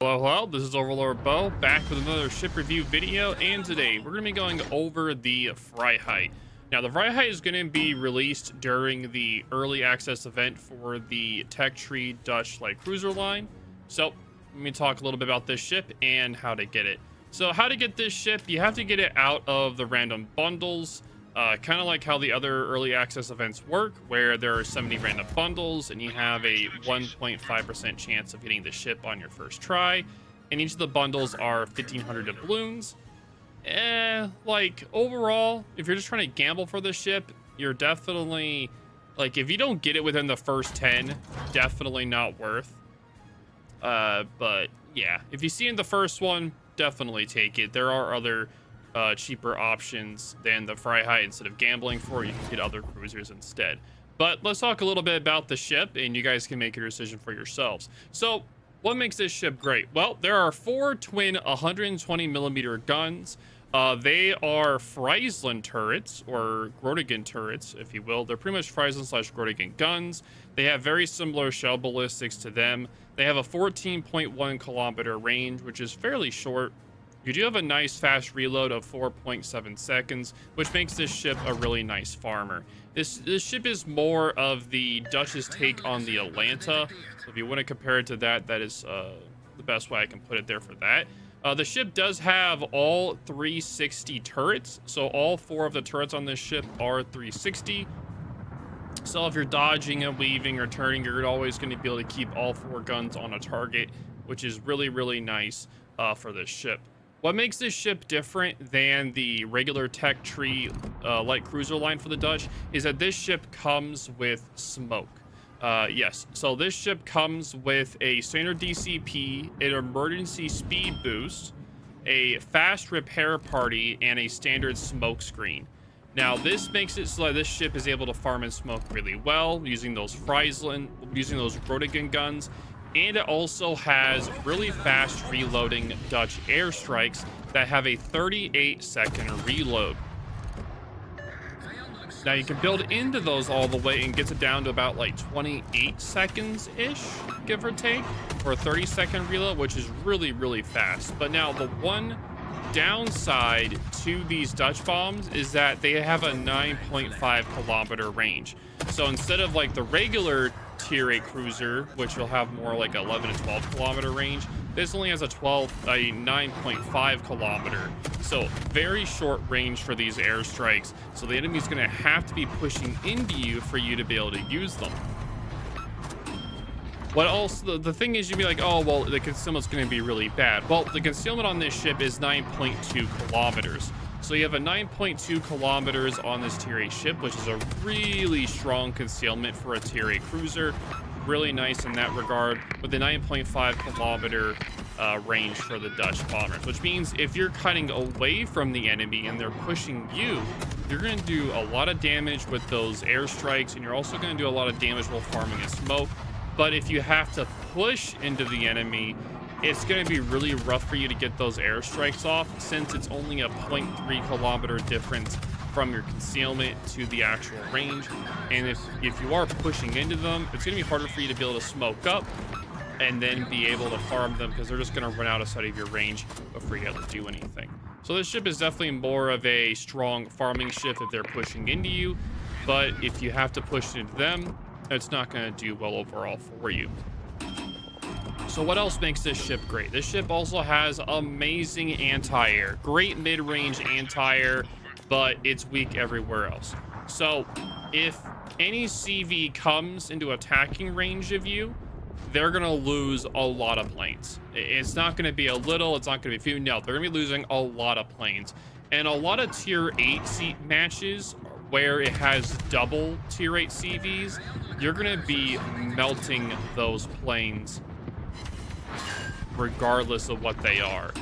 Hello, this is OverlordBou back with another ship review video, and today we're going to be going over the Fright. Now, the Vrijheid is going to be released during the early access event for the Tech Tree Dutch Light Cruiser line. So, let me talk a little bit about this ship and how to get it. So, how to get this ship, you have to get it out of the random bundles. Kind of like how the other early access events work, where there are 70 random bundles and you have a 1.5% chance of getting the ship on your first try. And each of the bundles are 1,500 doubloons. Like overall, if you're just trying to gamble for the ship, you're definitely, like, if you don't get it within the first 10, definitely not worth. But yeah, if you see in the first one, definitely take it. There are other cheaper options than the Vrijheid. Instead of gambling for it, you can get other cruisers instead. But let's talk a little bit about the ship, and you guys can make your decision for yourselves. So, what makes this ship great? Well, there are 4 twin 120mm guns. They are Friesland turrets, or Groningen turrets, if you will. They're pretty much Friesland/Groningen guns. They have very similar shell ballistics to them. They have a 14.1 kilometer range, which is fairly short. You do have a nice fast reload of 4.7 seconds, which makes this ship a really nice farmer. This ship is more of the Dutch's take on the Atlanta. So if you want to compare it to that, that is the best way I can put it there for that. The ship does have all 360 turrets. So all 4 of the turrets on this ship are 360. So if you're dodging and weaving or turning, you're always going to be able to keep all 4 guns on a target, which is really, really nice for this ship. What makes this ship different than the regular Tech Tree light cruiser line for the Dutch is that this ship comes with smoke. Yes, so this ship comes with a standard DCP, an emergency speed boost, a fast repair party, and a standard smoke screen. Now, this makes it so that this ship is able to farm and smoke really well using those Groningen guns. And it also has really fast reloading Dutch airstrikes that have a 38-second reload. Now you can build into those all the way and gets it down to about like 28 seconds-ish, give or take, for a 30-second reload, which is really, really fast. But now the one downside to these Dutch bombs is that they have a 9.5 kilometer range. So instead of like the regular tier 8 cruiser, which will have more like 11 to 12 kilometer range, this only has a 9.5 kilometer. So very short range for these airstrikes. So the enemy's going to have to be pushing into you for you to be able to use them. What also, the thing is, you'd be like, oh, well, the concealment's going to be really bad. Well, the concealment on this ship is 9.2 kilometers. So you have a 9.2 kilometers on this tier 8 ship, which is a really strong concealment for a tier 8 cruiser. Really nice in that regard, with the 9.5 kilometer range for the Dutch bombers, which means if you're cutting away from the enemy and they're pushing you, you're going to do a lot of damage with those airstrikes, and you're also going to do a lot of damage while farming a smoke. But if you have to push into the enemy, it's going to be really rough for you to get those airstrikes off, since it's only a 0.3 kilometer difference from your concealment to the actual range. And if you are pushing into them, it's going to be harder for you to be able to smoke up and then be able to farm them, because they're just going to run out of sight of your range before you have to do anything. So this ship is definitely more of a strong farming ship if they're pushing into you, but if you have to push into them, it's not going to do well overall for you. So what else makes this ship great? This ship also has amazing anti-air, great mid-range anti-air, but it's weak everywhere else. So if any CV comes into attacking range of you, they're going to lose a lot of planes. It's not going to be a little, it's not going to be few. No, they're going to be losing a lot of planes. And a lot of tier 8 seat matches where it has double tier 8 CVs, you're going to be melting those planes regardless of what they are.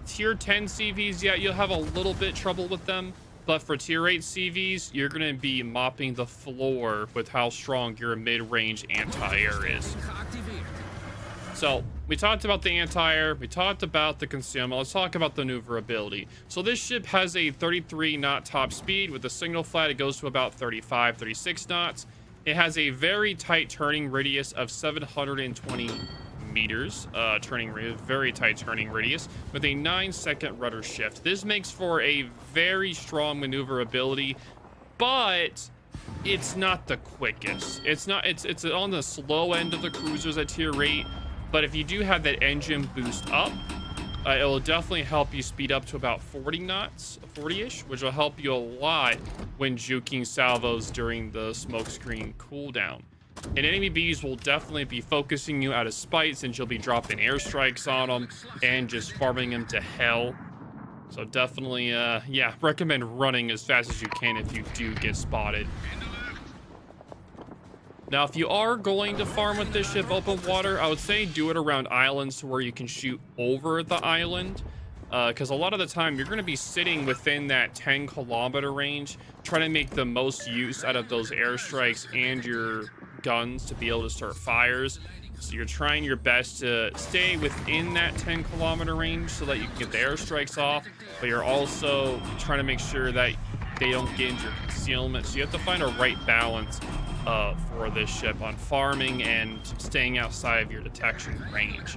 Tier 10 CVs, yeah, you'll have a little bit trouble with them, but for tier 8 CVs, you're going to be mopping the floor with how strong your mid-range anti-air is. So we talked about the anti-air, we talked about the consumables. Let's talk about the maneuverability. So this ship has a 33 knot top speed. With the signal flat, it goes to about 35, 36 knots. It has a very tight turning radius of 720 meters turning radius, very tight turning radius, with a 9-second rudder shift. This makes for a very strong maneuverability, but it's not the quickest. It's on the slow end of the cruisers at tier 8, but if you do have that engine boost up, it will definitely help you speed up to about 40 knots, 40-ish, which will help you a lot when juking salvos during the smokescreen cooldown. And enemy bees will definitely be focusing you out of spite, since you'll be dropping airstrikes on them and just farming them to hell. So definitely, yeah, recommend running as fast as you can if you do get spotted. Now, if you are going to farm with this ship open water, I would say do it around islands to where you can shoot over the island. Because a lot of the time, you're going to be sitting within that 10-kilometer range, trying to make the most use out of those airstrikes and your guns to be able to start fires. So you're trying your best to stay within that 10-kilometer range so that you can get the airstrikes off, but you're also trying to make sure that they don't get into your concealment. So you have to find a right balance for this ship on farming and staying outside of your detection range.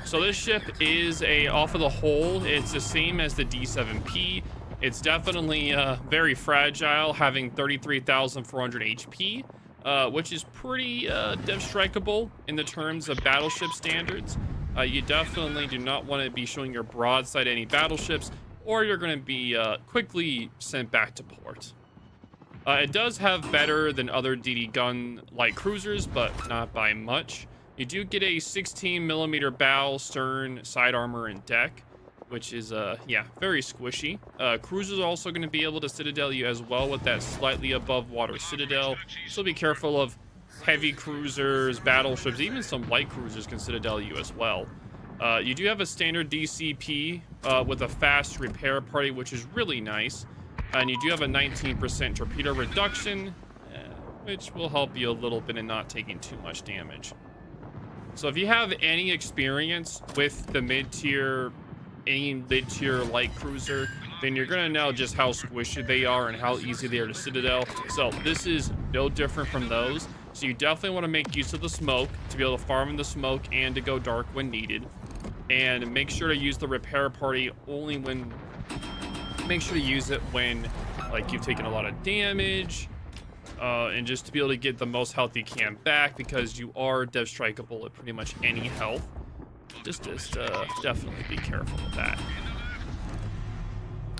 So this ship is off of the whole, it's the same as the D7P. It's definitely very fragile, having 33,400 HP, which is pretty dev strikeable in the terms of battleship standards. You definitely do not want to be showing your broadside any battleships, or you're going to be quickly sent back to port. It does have better than other DD gun light cruisers, but not by much. You do get a 16mm bow, stern, side armor, and deck, which is, yeah, very squishy. Cruisers are also going to be able to citadel you as well with that slightly above water citadel. So be careful of heavy cruisers, battleships, even some light cruisers can citadel you as well. You do have a standard DCP with a fast repair party, which is really nice. And you do have a 19% torpedo reduction, which will help you a little bit in not taking too much damage. So if you have any experience with the mid-tier light cruiser, then you're going to know just how squishy they are and how easy they are to citadel. So this is no different from those. So you definitely want to make use of the smoke to be able to farm in the smoke and to go dark when needed. And make sure to use the repair party only when... Make sure to use it when, like, you've taken a lot of damage. And just to be able to get the most health you can back, because you are dev strikeable at pretty much any health. Just definitely be careful with that.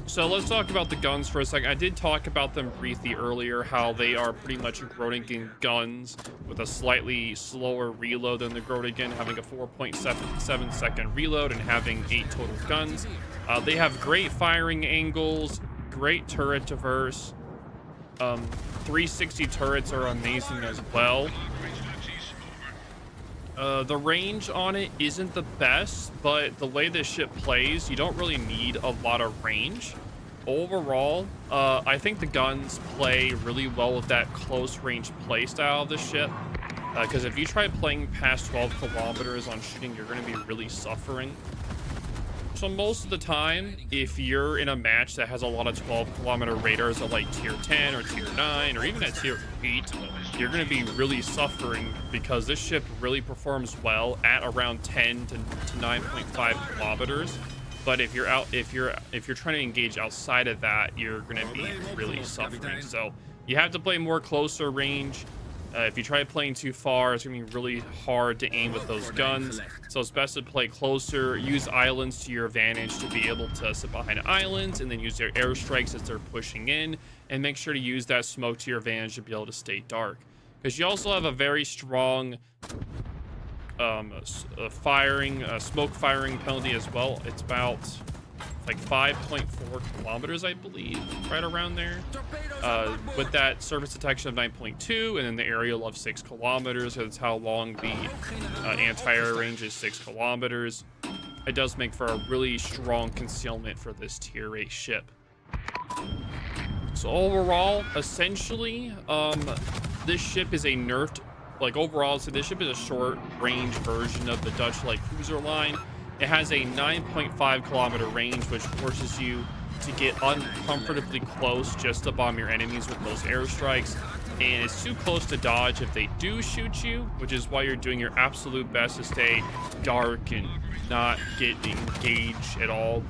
So let's talk about the guns for a second. I did talk about them briefly earlier, how they are pretty much Groningen guns with a slightly slower reload than the Groningen, having a 4.7 second reload and having 8 total guns. They have great firing angles, great turret traverse. 360 turrets are amazing as well. The range on it isn't the best, but the way this ship plays, you don't really need a lot of range. Overall, I think the guns play really well with that close range play style of the ship. Because if you try playing past 12 kilometers on shooting, you're going to be really suffering. So most of the time, if you're in a match that has a lot of 12-kilometer radars at like tier 10 or tier 9 or even at tier 8, you're going to be really suffering because this ship really performs well at around 10 to 9.5 kilometers. But if you're trying to engage outside of that, you're going to be really suffering. So you have to play more closer range. If you try playing too far, it's going to be really hard to aim with those guns. So it's best to play closer, use islands to your advantage to be able to sit behind islands, and then use their airstrikes as they're pushing in, and make sure to use that smoke to your advantage to be able to stay dark. Because you also have a very strong smoke firing penalty as well. It's about like 5.4 kilometers, I believe, right around there. With that surface detection of 9.2, and then the aerial of 6 kilometers. That's how long the anti-air range is, 6 kilometers. It does make for a really strong concealment for this tier 8 ship. So overall, essentially, this ship is a nerfed, like overall, so this ship is a short range version of the Dutch Light Cruiser line. It has a 9.5 kilometer range, which forces you to get uncomfortably close just to bomb your enemies with those airstrikes. and it's too close to dodge if they do shoot you, which is why you're doing your absolute best to stay dark and not get engaged at all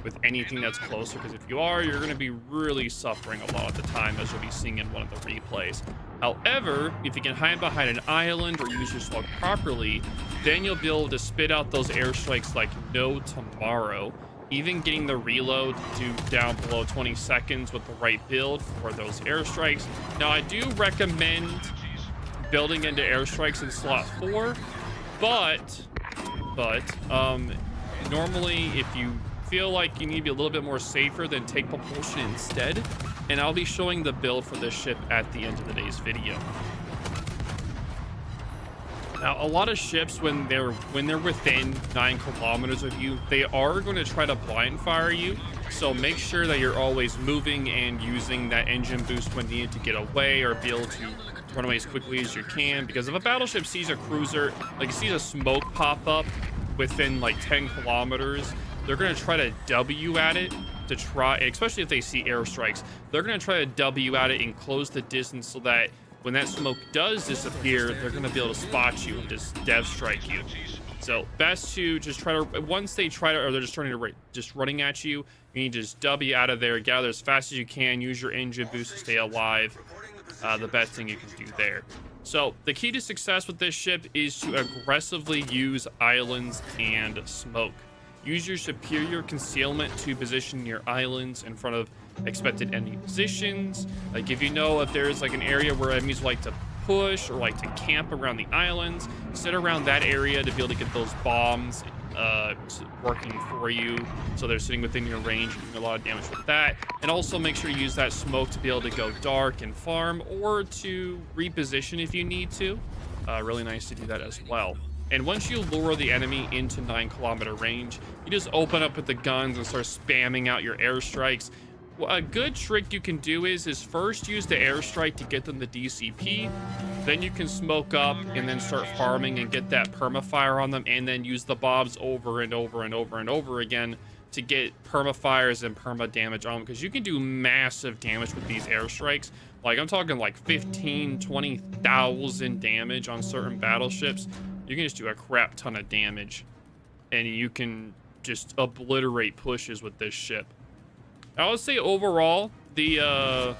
with anything that's closer, because if you are, you're going to be really suffering a lot of the time, as you'll be seeing in one of the replays. However, if you can hide behind an island or use your smoke properly, then you'll be able to spit out those airstrikes like no tomorrow, even getting the reload to down below 20 seconds with the right build for those airstrikes. Now, I do recommend building into airstrikes in slot 4, but normally if you feel like you need to be a little bit more safer, then take propulsion instead, and I'll be showing the build for this ship at the end of today's video. Now, a lot of ships, when they're within 9 kilometers of you, they are going to try to blind fire you, so make sure that you're always moving and using that engine boost when needed to get away, or be able to run away as quickly as you can, because if a battleship sees a cruiser, like sees a smoke pop up within like 10 kilometers, they're going to try to W at it, to try, especially if they see airstrikes, they're going to try to W at it and close the distance so that when that smoke does disappear, they're going to be able to spot you and just dev strike you. So best to just try to, once they try to, or they're just running at you, you need to just W out of there, gather as fast as you can, use your engine boost to stay alive. The best thing you can do there. So the key to success with this ship is to aggressively use islands and smoke. Use your superior concealment to position your islands in front of expected enemy positions. Like if you know if there's like an area where enemies like to push or like to camp around the islands, sit around that area to be able to get those bombs working for you, so they're sitting within your range and doing a lot of damage with that. And also make sure you use that smoke to be able to go dark and farm, or to reposition if you need to. Really nice to do that as well. And once you lure the enemy into 9 kilometer range, you just open up with the guns and start spamming out your airstrikes. Well, a good trick you can do is first use the airstrike to get them the DCP. Then you can smoke up and then start farming and get that permafire on them, and then use the bombs over and over and over and over again to get permafires and perma damage on them, because you can do massive damage with these airstrikes. Like I'm talking like 15, 20,000 damage on certain battleships. You can just do a crap ton of damage, and you can just obliterate pushes with this ship. I would say overall, this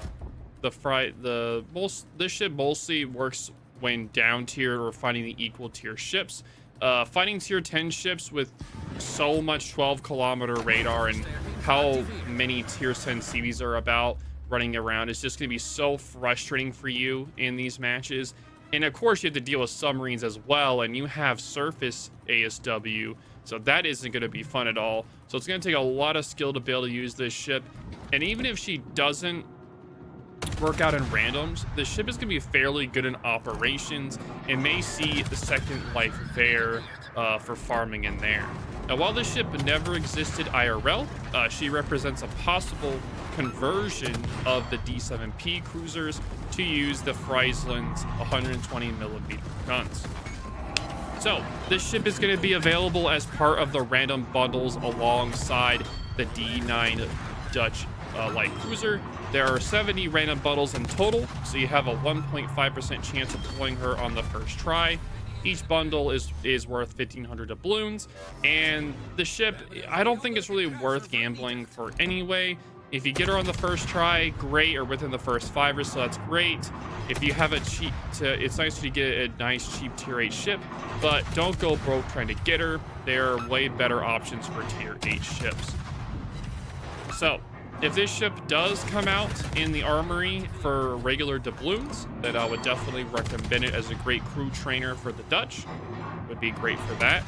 ship mostly works when down tiered or fighting the equal tier ships. Fighting tier 10 ships with so much 12 kilometer radar and how many tier 10 CVs are about running around is just going to be so frustrating for you in these matches. And of course, you have to deal with submarines as well, and you have surface ASW, so that isn't going to be fun at all. So it's going to take a lot of skill to be able to use this ship. And even if she doesn't work out in randoms, the ship is going to be fairly good in operations and may see the second life there for farming in there. Now, while this ship never existed IRL, she represents a possible conversion of the D7P cruisers to use the Friesland's 120mm guns. So this ship is going to be available as part of the random bundles alongside the D9 Dutch Light Cruiser. There are 70 random bundles in total, so you have a 1.5% chance of deploying her on the first try. Each bundle is worth 1,500 doubloons, and the ship, I don't think it's really worth gambling for anyway. If you get her on the first try, great, or within the first 5 or so, that's great. If you have a cheap, it's nice to get a nice cheap tier 8 ship, but don't go broke trying to get her. There are way better options for tier 8 ships. So if this ship does come out in the armory for regular doubloons, then I would definitely recommend it as a great crew trainer for the Dutch. Would be great for that.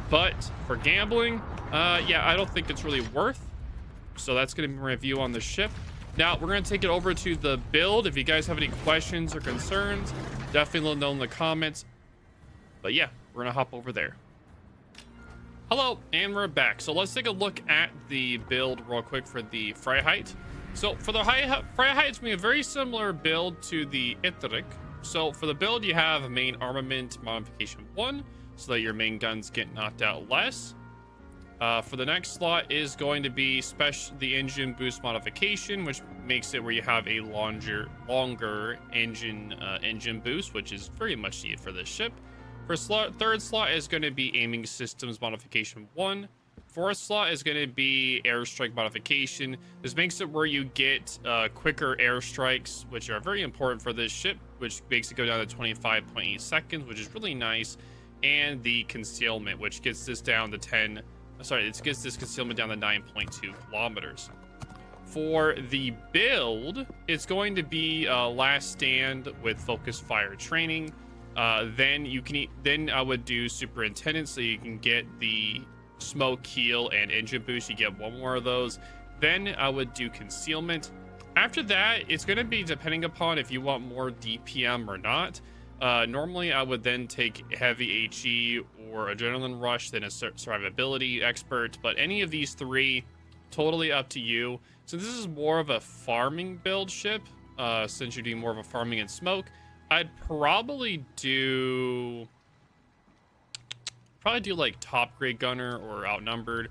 But for gambling, yeah, I don't think it's really worth. So that's going to be my review on the ship. Now we're going to take it over to the build. If you guys have any questions or concerns, definitely let me know in the comments. But yeah, we're going to hop over there. Hello, and we're back. So let's take a look at the build real quick for the Vrijheid. So for the Vrijheid, it's going to be a very similar build to the Itrik. So for the build, you have a main armament modification 1, so that your main guns get knocked out less. For the next slot is going to be the engine boost modification, which makes it where you have a longer engine boost, which is very much needed for this ship. For third slot is going to be aiming systems modification 1. Fourth slot is going to be airstrike modification. This makes it where you get quicker airstrikes, which are very important for this ship, which makes it go down to 25.8 seconds, which is really nice. And the concealment, which gets this down to it gets this concealment down to 9.2 kilometers. For the build, it's going to be last stand with focus fire training. Then I would do superintendent, so you can get the smoke heal and engine boost. You get one more of those. Then I would do concealment. After that, it's going to be depending upon if you want more DPM or not. Normally I would then take heavy HE or adrenaline rush, then a survivability expert, but any of these three, totally up to you. So this is more of a farming build ship, since you're doing more of a farming and smoke. I'd probably do like top grade gunner or outnumbered,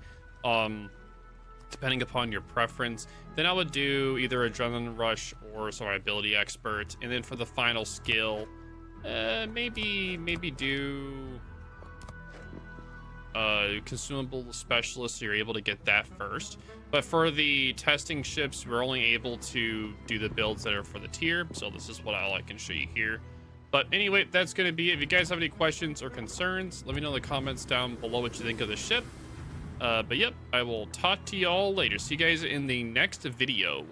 depending upon your preference. Then I would do either adrenaline rush or survivability expert, and then for the final skill, maybe do consumable specialist, so you're able to get that first. But for the testing ships, we're only able to do the builds that are for the tier, so this is what I can show you here. But anyway, that's going to be it. If you guys have any questions or concerns, let me know in the comments down below what you think of the ship. But yep, I will talk to y'all later. See you guys in the next video.